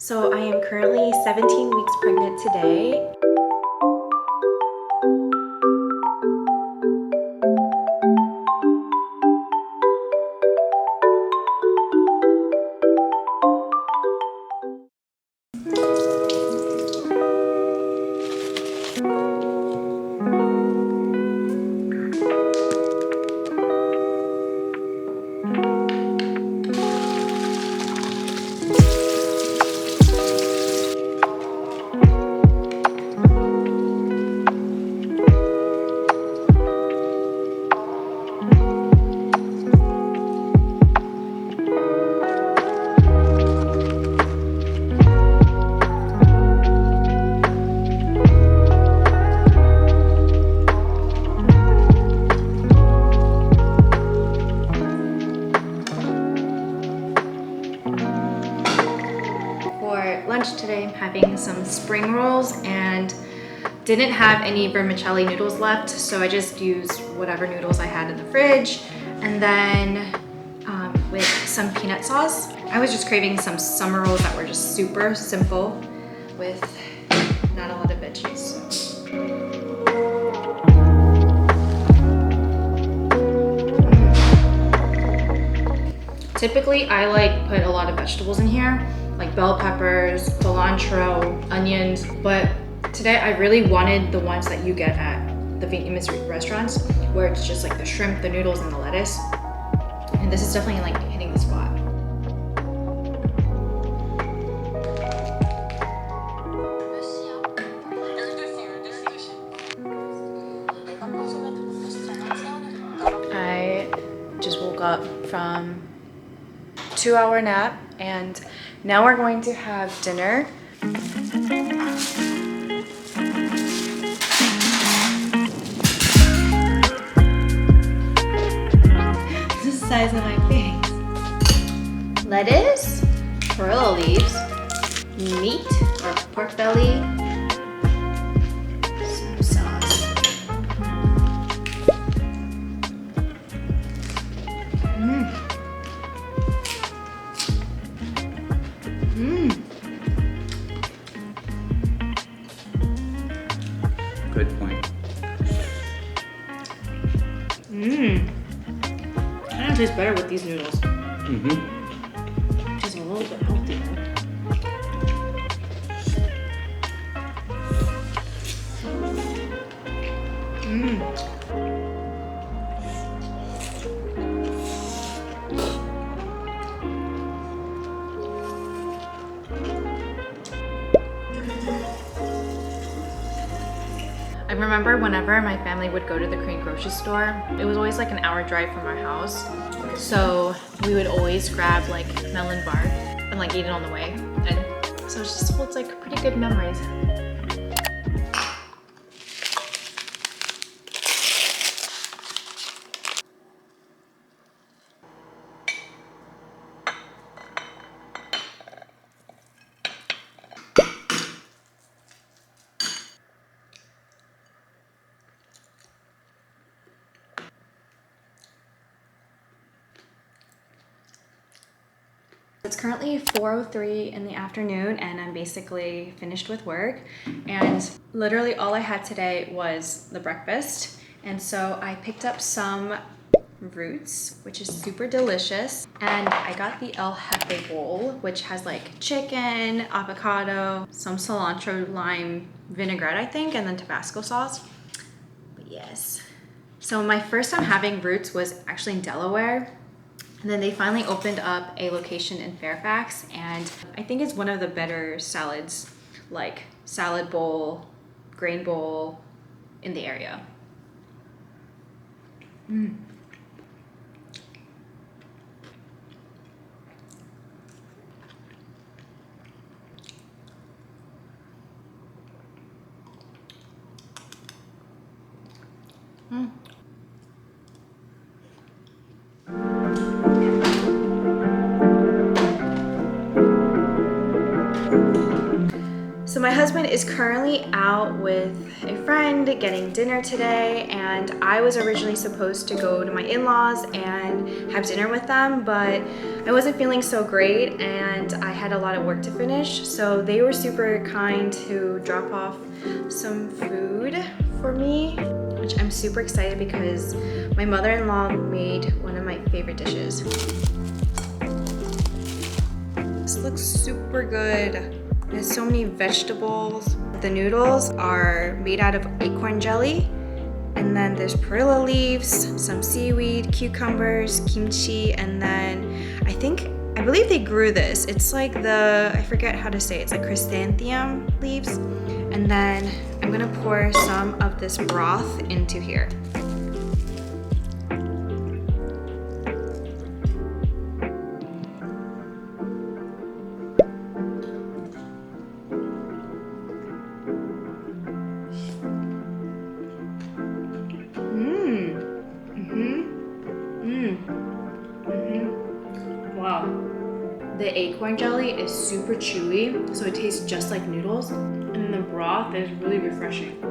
So I am currently 17 weeks pregnant today. For lunch today, I'm having some spring rolls and didn't have any vermicelli noodles left, so I just used whatever noodles I had in the fridge. And then with some peanut sauce. I was just craving some summer rolls that were just super simple with not a lot of veggies. Typically, I put a lot of vegetables in here, like bell peppers, cilantro, onions, but today I really wanted the ones that you get at the Vietnamese restaurants, where it's just like the shrimp, the noodles, and the lettuce. And this is definitely like hitting the spot. I just woke up from a 2-hour nap and now we're going to have dinner. This is the size of my face. Lettuce, perilla leaves, meat or pork belly, some sauce. Good point. Kind of tastes better with these noodles. Mm-hmm. Tastes a little bit healthier. I remember whenever my family would go to the Korean grocery store, it was always like an hour drive from our house. So we would always grab like melon bar and like eat it on the way. And so it just holds like pretty good memories. It's currently 4:03 in the afternoon and I'm basically finished with work, and literally all I had today was the breakfast. And so I picked up some roots, which is super delicious, and I got the El Jefe bowl, which has like chicken, avocado, some cilantro, lime vinaigrette I think, and then Tabasco sauce. But yes, so my first time having roots was actually in Delaware. And then they finally opened up a location in Fairfax, and I think it's one of the better salads, like salad bowl, grain bowl in the area. So my husband is currently out with a friend getting dinner today, and I was originally supposed to go to my in-laws and have dinner with them, but I wasn't feeling so great and I had a lot of work to finish. So they were super kind to drop off some food for me, which I'm super excited because my mother-in-law made one of my favorite dishes. This looks super good. It has so many vegetables. The noodles are made out of acorn jelly. And then there's perilla leaves, some seaweed, cucumbers, kimchi, and then I believe they grew this. It's like I forget how to say it. It's like chrysanthemum leaves. And then I'm gonna pour some of this broth into here. Wow. The acorn jelly is super chewy, so it tastes just like noodles. And the broth is really refreshing.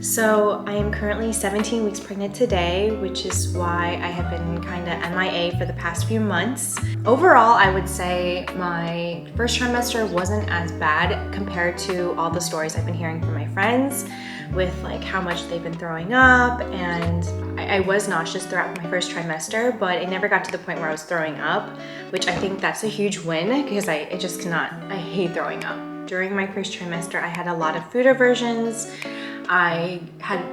So I am currently 17 weeks pregnant today, which is why I have been kind of MIA for the past few months. Overall, I would say my first trimester wasn't as bad compared to all the stories I've been hearing from my friends with like how much they've been throwing up, and I was nauseous throughout my first trimester, but it never got to the point where I was throwing up, which I think that's a huge win because I hate throwing up. During my first trimester, I had a lot of food aversions. I had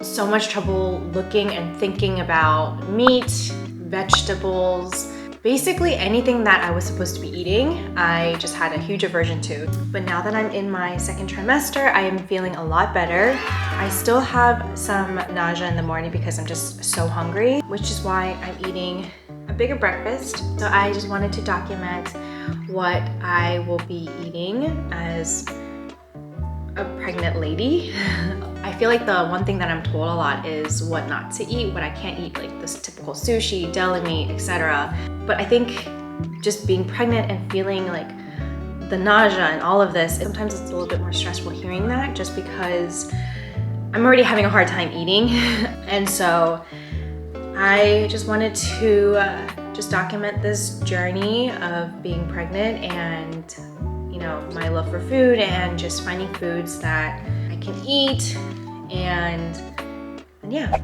so much trouble looking and thinking about meat, vegetables, basically anything that I was supposed to be eating, I just had a huge aversion to. But now that I'm in my second trimester, I am feeling a lot better. I still have some nausea in the morning because I'm just so hungry, which is why I'm eating a bigger breakfast. So I just wanted to document what I will be eating as a pregnant lady. I feel like the one thing that I'm told a lot is what not to eat, what I can't eat, like this typical sushi, deli meat, etc. But I think just being pregnant and feeling like the nausea and all of this, sometimes it's a little bit more stressful hearing that just because I'm already having a hard time eating. And so I just wanted to just document this journey of being pregnant and my love for food and just finding foods that I can eat and yeah.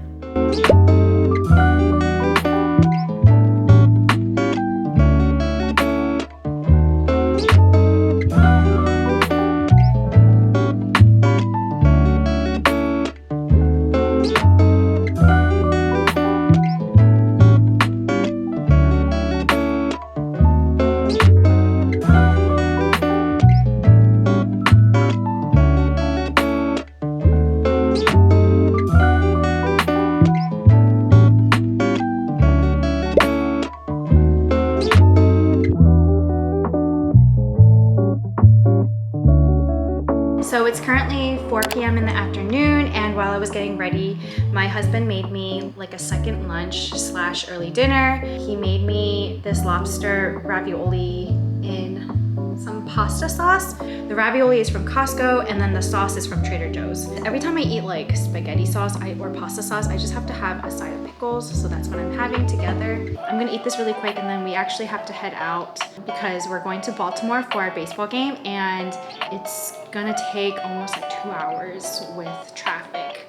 So it's currently 4 p.m. in the afternoon, and while I was getting ready, my husband made me like a second lunch / early dinner. He made me this lobster ravioli in some pasta sauce. The ravioli is from Costco, and then the sauce is from Trader Joe's. Every time I eat like spaghetti sauce or pasta sauce, I just have to have a side of pickles, so that's what I'm having together. I'm gonna eat this really quick, and then we actually have to head out because we're going to Baltimore for our baseball game, and it's gonna take almost like 2 hours with traffic.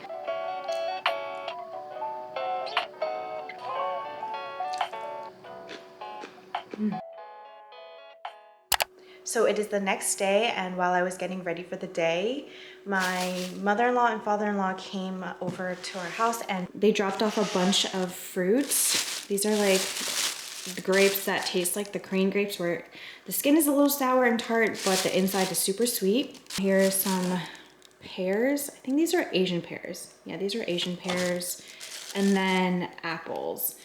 So it is the next day, and while I was getting ready for the day, my mother-in-law and father-in-law came over to our house and they dropped off a bunch of fruits. These are like the grapes that taste like the Korean grapes, where the skin is a little sour and tart, but the inside is super sweet. Here's some pears. I think these are Asian pears. Yeah, these are Asian pears. And then apples.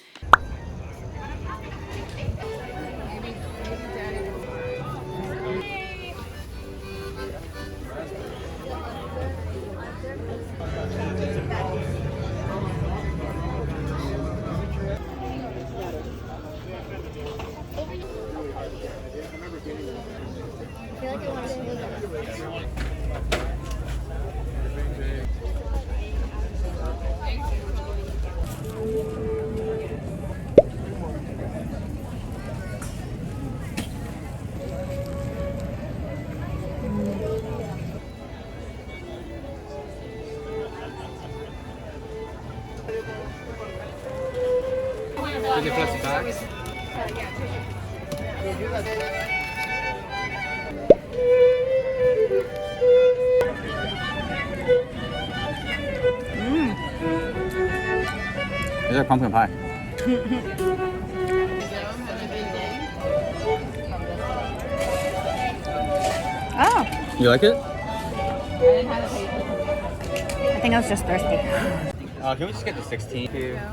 Is it plastic bags? Is there pumpkin pie? Oh, You like it? I think I was just thirsty. Can we just get the 16? Here.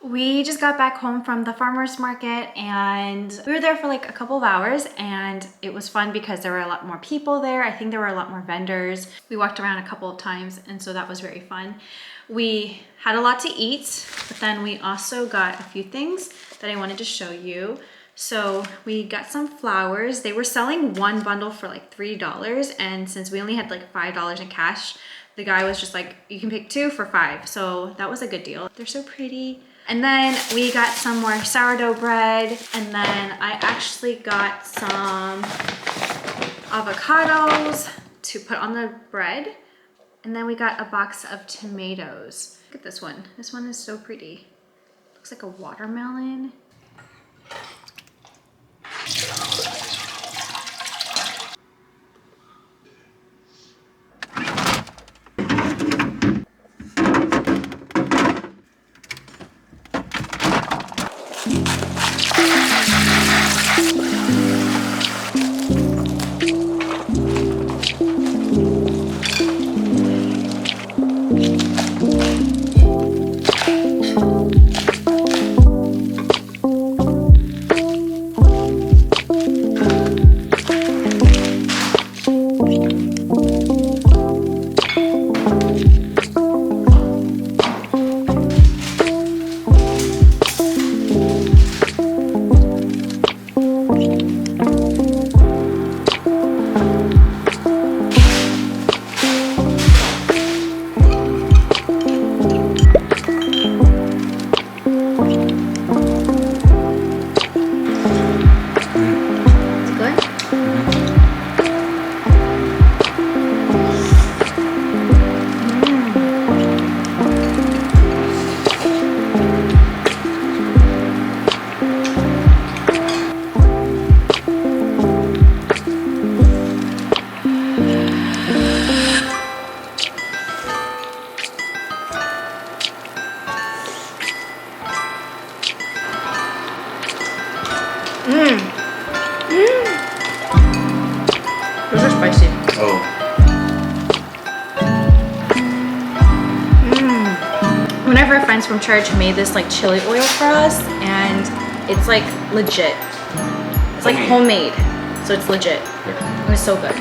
We just got back home from the farmer's market and we were there for like a couple of hours, and it was fun because there were a lot more people there. I think there were a lot more vendors. We walked around a couple of times, and so that was very fun. We had a lot to eat, but then we also got a few things that I wanted to show you. So we got some flowers. They were selling one bundle for like $3, and since we only had like $5 in cash, the guy was just like, you can pick 2 for $5. So that was a good deal. They're so pretty. And then we got some more sourdough bread, and then I actually got some avocados to put on the bread. And then we got a box of tomatoes. Look at this one. This one is so pretty. Looks like a watermelon. Those are spicy. Oh. One of our friends from church made this like chili oil for us, and it's like legit. It's like homemade, so it's legit. It was so good.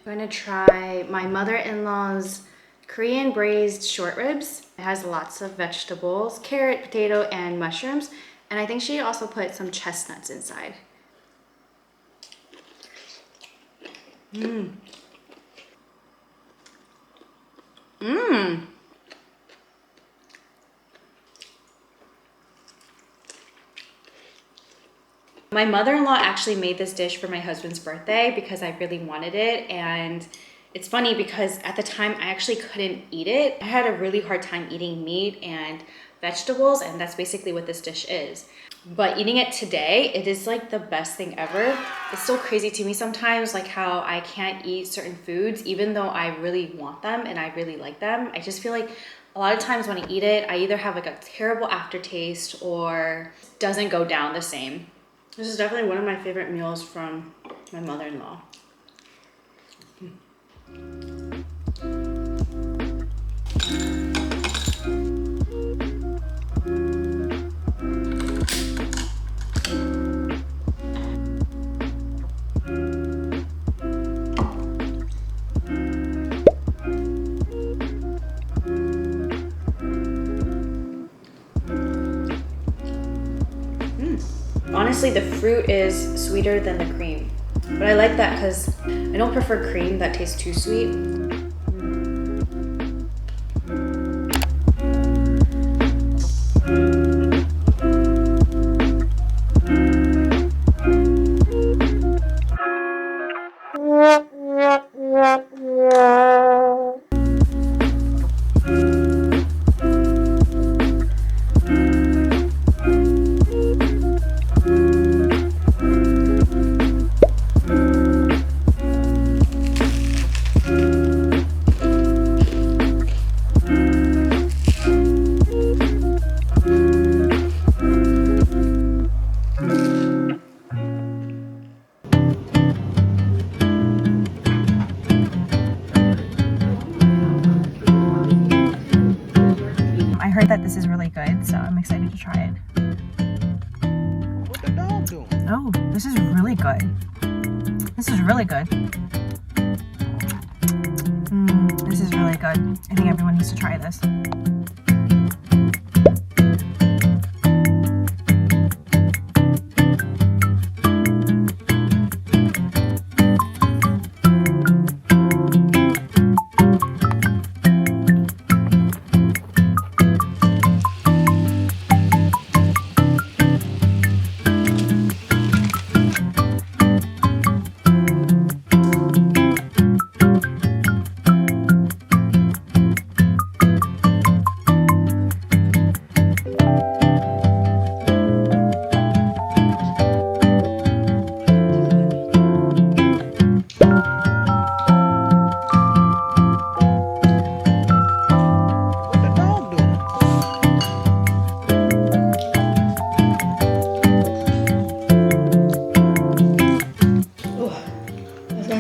I'm gonna try my mother-in-law's Korean braised short ribs. It has lots of vegetables, carrot, potato, and mushrooms. And I think she also put some chestnuts inside. Mmm. Mmm. My mother-in-law actually made this dish for my husband's birthday because I really wanted it, and it's funny because at the time I actually couldn't eat it. I had a really hard time eating meat and vegetables, and that's basically what this dish is. But eating it today, it is like the best thing ever. It's so crazy to me sometimes, like how I can't eat certain foods even though I really want them and I really like them. I just feel like a lot of times when I eat it, I either have like a terrible aftertaste or it doesn't go down the same. This is definitely one of my favorite meals from my mother-in-law. Honestly, the fruit is sweeter than the cream. But I like that because I don't prefer cream that tastes too sweet. I heard that this is really good, so I'm excited to try it. What the dog doing? Oh, this is really good. This is really good. This is really good. I think everyone needs to try this.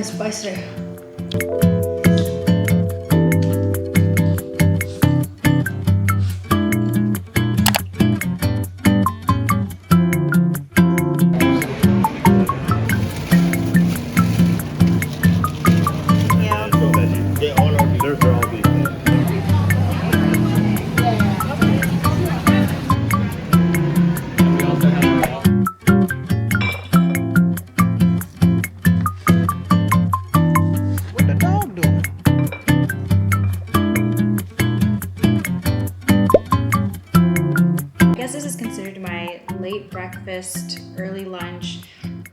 Spicy. Yeah, all our desserts are all beef. What the dog doing? I guess this is considered my late breakfast, early lunch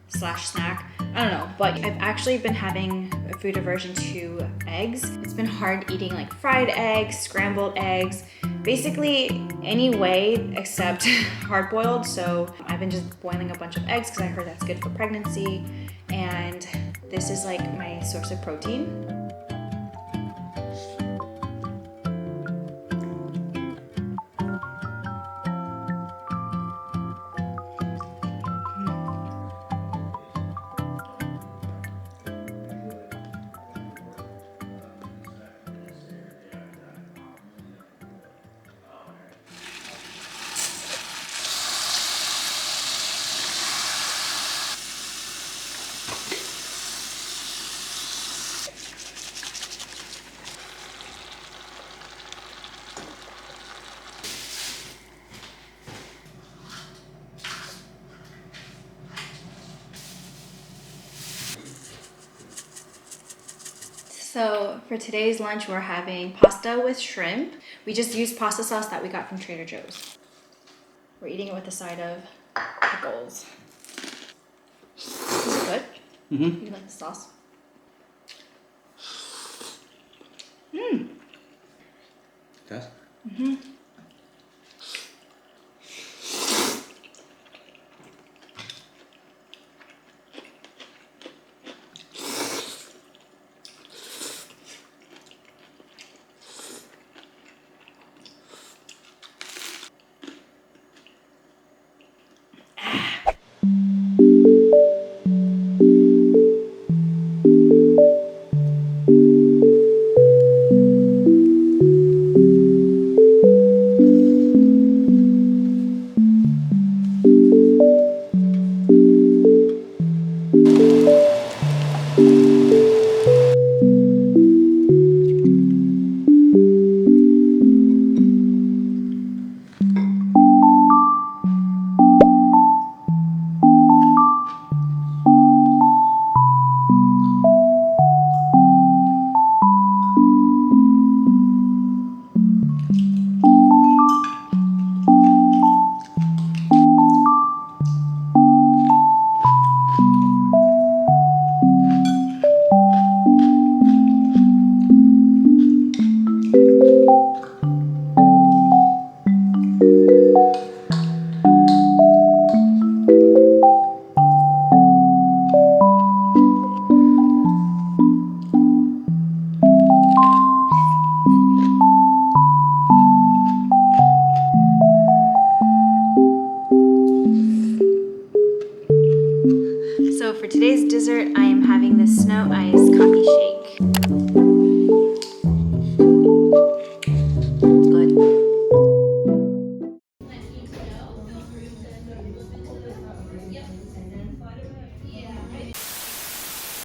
slash snack. I don't know, but I've actually been having a food aversion to eggs. It's been hard eating like fried eggs, scrambled eggs, basically any way except hard boiled. So I've been just boiling a bunch of eggs because I heard that's good for pregnancy. And this is like my source of protein. So for today's lunch, we're having pasta with shrimp. We just used pasta sauce that we got from Trader Joe's. We're eating it with a side of pickles. Is it good? Mm-hmm. You like the sauce? Yes? Mm-hmm. So for today's dessert, I am having this snow ice